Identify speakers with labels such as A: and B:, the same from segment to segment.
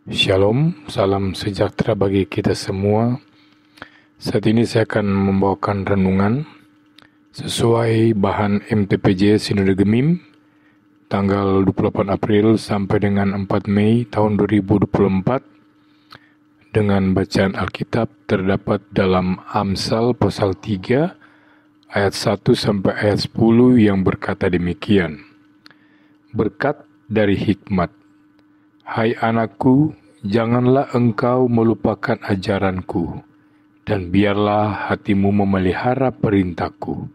A: Shalom, salam sejahtera bagi kita semua. Saat ini saya akan membawakan renungan sesuai bahan MTPJ Sinode Gemim tanggal 28 April sampai dengan 4 Mei tahun 2024 dengan bacaan Alkitab terdapat dalam Amsal pasal 3 ayat 1 sampai ayat 10 yang berkata demikian. Berkat dari hikmat. Hai anakku, janganlah engkau melupakan ajaranku, dan biarlah hatimu memelihara perintahku,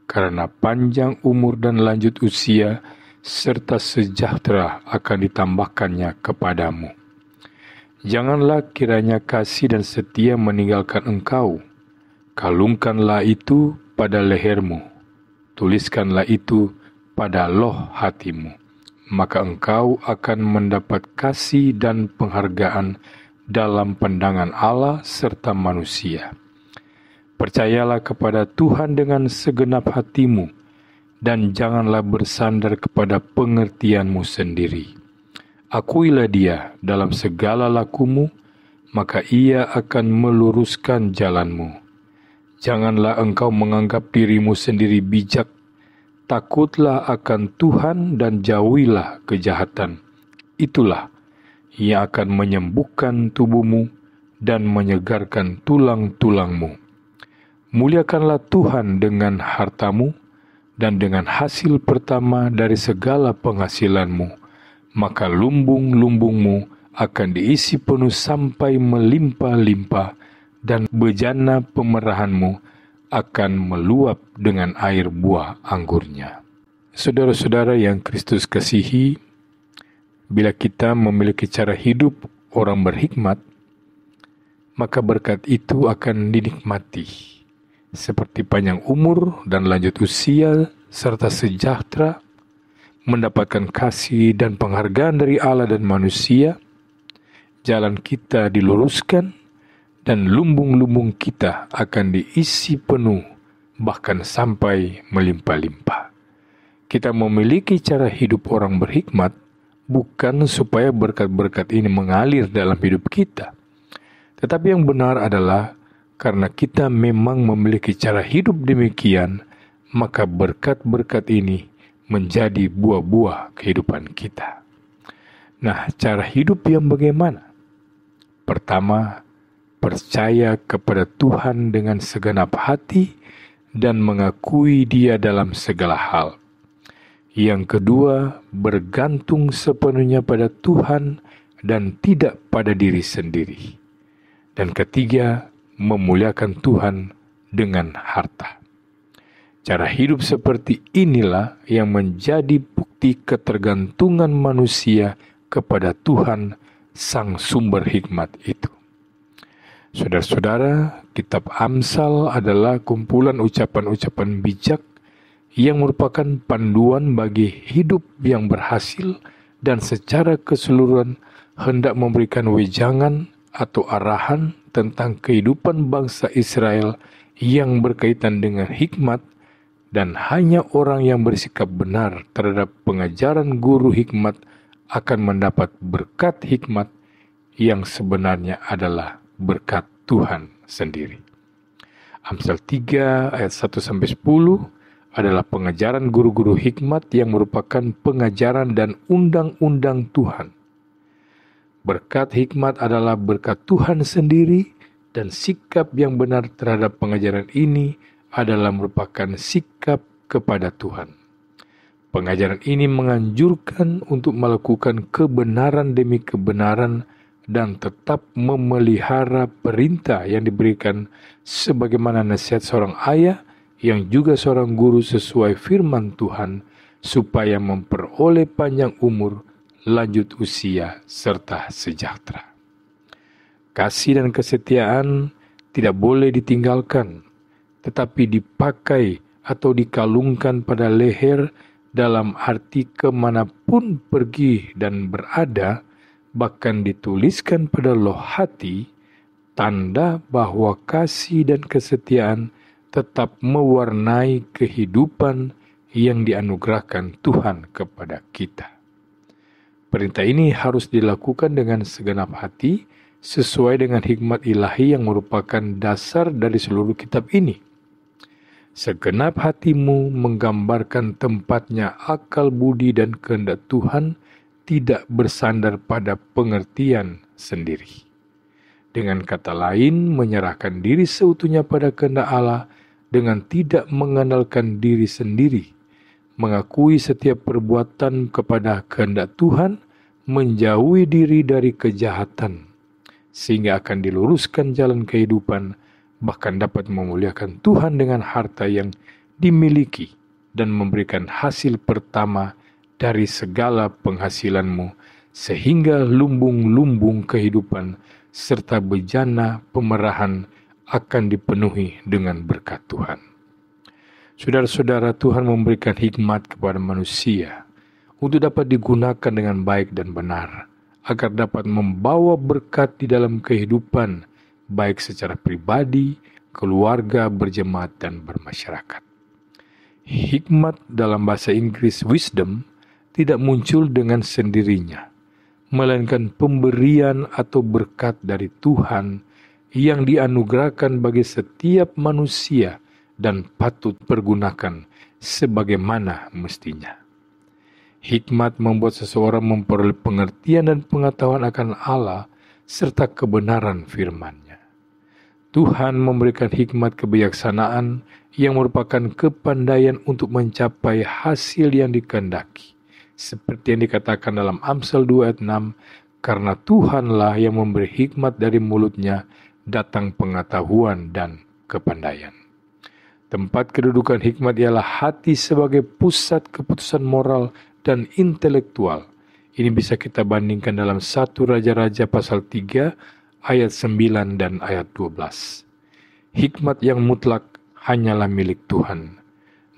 A: karena panjang umur dan lanjut usia, serta sejahtera akan ditambahkannya kepadamu. Janganlah kiranya kasih dan setia meninggalkan engkau. Kalungkanlah itu pada lehermu, tuliskanlah itu pada loh hatimu. Maka engkau akan mendapat kasih dan penghargaan dalam pandangan Allah serta manusia. Percayalah kepada Tuhan dengan segenap hatimu, dan janganlah bersandar kepada pengertianmu sendiri. Akuilah Dia dalam segala lakumu, maka Ia akan meluruskan jalanmu. Janganlah engkau menganggap dirimu sendiri bijak. Takutlah akan Tuhan dan jauhilah kejahatan. Itulah yang akan menyembuhkan tubuhmu dan menyegarkan tulang-tulangmu. Muliakanlah Tuhan dengan hartamu dan dengan hasil pertama dari segala penghasilanmu. Maka lumbung-lumbungmu akan diisi penuh sampai melimpah-limpah, dan bejana pemerahanmu akan meluap dengan air buah anggurnya. Saudara-saudara yang Kristus kasihi, bila kita memiliki cara hidup orang berhikmat, maka berkat itu akan dinikmati, seperti panjang umur dan lanjut usia, serta sejahtera, mendapatkan kasih dan penghargaan dari Allah dan manusia, jalan kita diluruskan, dan lumbung-lumbung kita akan diisi penuh, bahkan sampai melimpah-limpah. Kita memiliki cara hidup orang berhikmat, bukan supaya berkat-berkat ini mengalir dalam hidup kita. Tetapi yang benar adalah, karena kita memang memiliki cara hidup demikian, maka berkat-berkat ini menjadi buah-buah kehidupan kita. Nah, cara hidup yang bagaimana? Pertama, percaya kepada Tuhan dengan segenap hati dan mengakui Dia dalam segala hal. Yang kedua, bergantung sepenuhnya pada Tuhan dan tidak pada diri sendiri. Dan ketiga, memuliakan Tuhan dengan harta. Cara hidup seperti inilah yang menjadi bukti ketergantungan manusia kepada Tuhan, Sang Sumber Hikmat itu. Saudara-saudara, kitab Amsal adalah kumpulan ucapan-ucapan bijak yang merupakan panduan bagi hidup yang berhasil dan secara keseluruhan hendak memberikan wejangan atau arahan tentang kehidupan bangsa Israel yang berkaitan dengan hikmat, dan hanya orang yang bersikap benar terhadap pengajaran guru hikmat akan mendapat berkat hikmat yang sebenarnya adalah berkat Tuhan sendiri. Amsal 3 ayat 1-10 adalah pengajaran guru-guru hikmat yang merupakan pengajaran dan undang-undang Tuhan. Berkat hikmat adalah berkat Tuhan sendiri, dan sikap yang benar terhadap pengajaran ini adalah merupakan sikap kepada Tuhan. Pengajaran ini menganjurkan untuk melakukan kebenaran demi kebenaran dan tetap memelihara perintah yang diberikan sebagaimana nasihat seorang ayah yang juga seorang guru sesuai firman Tuhan, supaya memperoleh panjang umur, lanjut usia, serta sejahtera. Kasih dan kesetiaan tidak boleh ditinggalkan, tetapi dipakai atau dikalungkan pada leher dalam arti kemanapun pergi dan berada, bahkan dituliskan pada loh hati, tanda bahwa kasih dan kesetiaan tetap mewarnai kehidupan yang dianugerahkan Tuhan kepada kita. Perintah ini harus dilakukan dengan segenap hati, sesuai dengan hikmat ilahi yang merupakan dasar dari seluruh kitab ini. Segenap hatimu menggambarkan tempatnya akal budi dan kehendak Tuhan, tidak bersandar pada pengertian sendiri. Dengan kata lain, menyerahkan diri seutuhnya pada kehendak Allah dengan tidak mengandalkan diri sendiri, mengakui setiap perbuatan kepada kehendak Tuhan, menjauhi diri dari kejahatan, sehingga akan diluruskan jalan kehidupan, bahkan dapat memuliakan Tuhan dengan harta yang dimiliki dan memberikan hasil pertama dari segala penghasilanmu, sehingga lumbung-lumbung kehidupan serta bejana pemerahan akan dipenuhi dengan berkat Tuhan. Saudara-saudara, Tuhan memberikan hikmat kepada manusia untuk dapat digunakan dengan baik dan benar, agar dapat membawa berkat di dalam kehidupan, baik secara pribadi, keluarga, berjemaat, dan bermasyarakat. Hikmat dalam bahasa Inggris wisdom tidak muncul dengan sendirinya, melainkan pemberian atau berkat dari Tuhan yang dianugerahkan bagi setiap manusia dan patut pergunakan sebagaimana mestinya. Hikmat membuat seseorang memperoleh pengertian dan pengetahuan akan Allah serta kebenaran firman-Nya. Tuhan memberikan hikmat kebijaksanaan yang merupakan kepandaian untuk mencapai hasil yang dikehendaki. Seperti yang dikatakan dalam Amsal 2 ayat 6, karena Tuhanlah yang memberi hikmat, dari mulutnya datang pengetahuan dan kepandaian. Tempat kedudukan hikmat ialah hati sebagai pusat keputusan moral dan intelektual. Ini bisa kita bandingkan dalam 1 Raja-Raja pasal 3 ayat 9 dan ayat 12. Hikmat yang mutlak hanyalah milik Tuhan.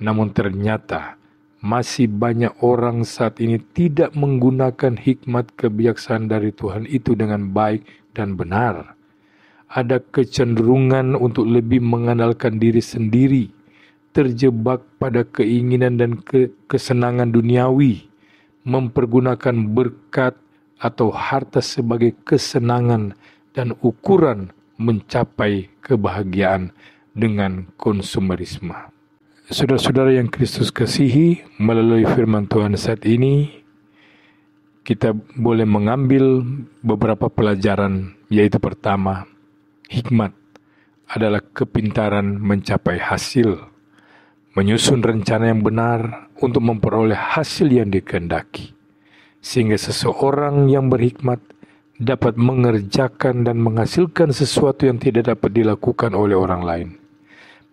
A: Namun ternyata masih banyak orang saat ini tidak menggunakan hikmat kebijaksanaan dari Tuhan itu dengan baik dan benar. Ada kecenderungan untuk lebih mengandalkan diri sendiri, terjebak pada keinginan dan kesenangan duniawi, mempergunakan berkat atau harta sebagai kesenangan dan ukuran mencapai kebahagiaan dengan konsumerisme. Saudara-saudara yang Kristus kasihi, melalui firman Tuhan saat ini, kita boleh mengambil beberapa pelajaran, yaitu pertama, hikmat adalah kepintaran mencapai hasil, menyusun rencana yang benar untuk memperoleh hasil yang dikehendaki, sehingga seseorang yang berhikmat dapat mengerjakan dan menghasilkan sesuatu yang tidak dapat dilakukan oleh orang lain,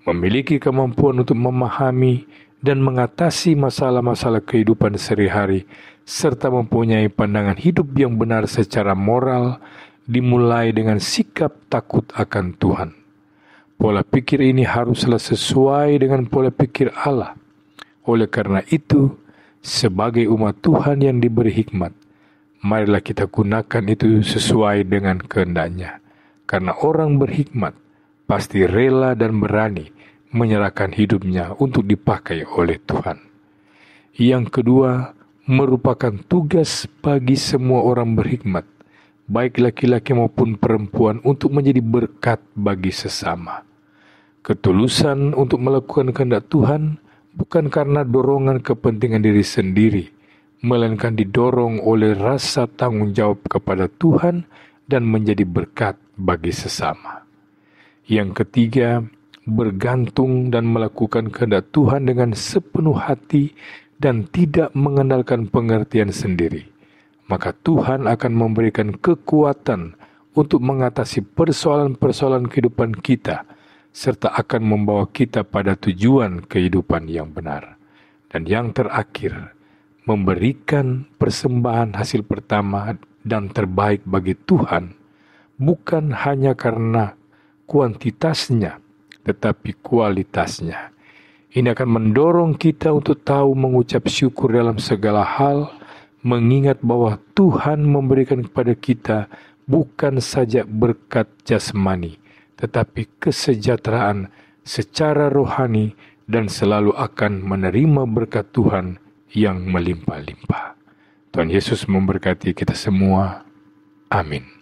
A: memiliki kemampuan untuk memahami dan mengatasi masalah-masalah kehidupan sehari-hari, serta mempunyai pandangan hidup yang benar secara moral, dimulai dengan sikap takut akan Tuhan. Pola pikir ini haruslah sesuai dengan pola pikir Allah. Oleh karena itu, sebagai umat Tuhan yang diberi hikmat, marilah kita gunakan itu sesuai dengan kehendak-Nya. Karena orang berhikmat pasti rela dan berani menyerahkan hidupnya untuk dipakai oleh Tuhan. Yang kedua, merupakan tugas bagi semua orang berhikmat, baik laki-laki maupun perempuan, untuk menjadi berkat bagi sesama. Ketulusan untuk melakukan kehendak Tuhan bukan karena dorongan kepentingan diri sendiri, melainkan didorong oleh rasa tanggung jawab kepada Tuhan dan menjadi berkat bagi sesama. Yang ketiga, bergantung dan melakukan kehendak Tuhan dengan sepenuh hati dan tidak mengandalkan pengertian sendiri. Maka Tuhan akan memberikan kekuatan untuk mengatasi persoalan-persoalan kehidupan kita, serta akan membawa kita pada tujuan kehidupan yang benar. Dan yang terakhir, memberikan persembahan hasil pertama dan terbaik bagi Tuhan, bukan hanya karena kuantitasnya, tetapi kualitasnya. Ini akan mendorong kita untuk tahu mengucap syukur dalam segala hal, mengingat bahwa Tuhan memberikan kepada kita bukan saja berkat jasmani, tetapi kesejahteraan secara rohani, dan selalu akan menerima berkat Tuhan yang melimpah-limpah. Tuhan Yesus memberkati kita semua. Amin.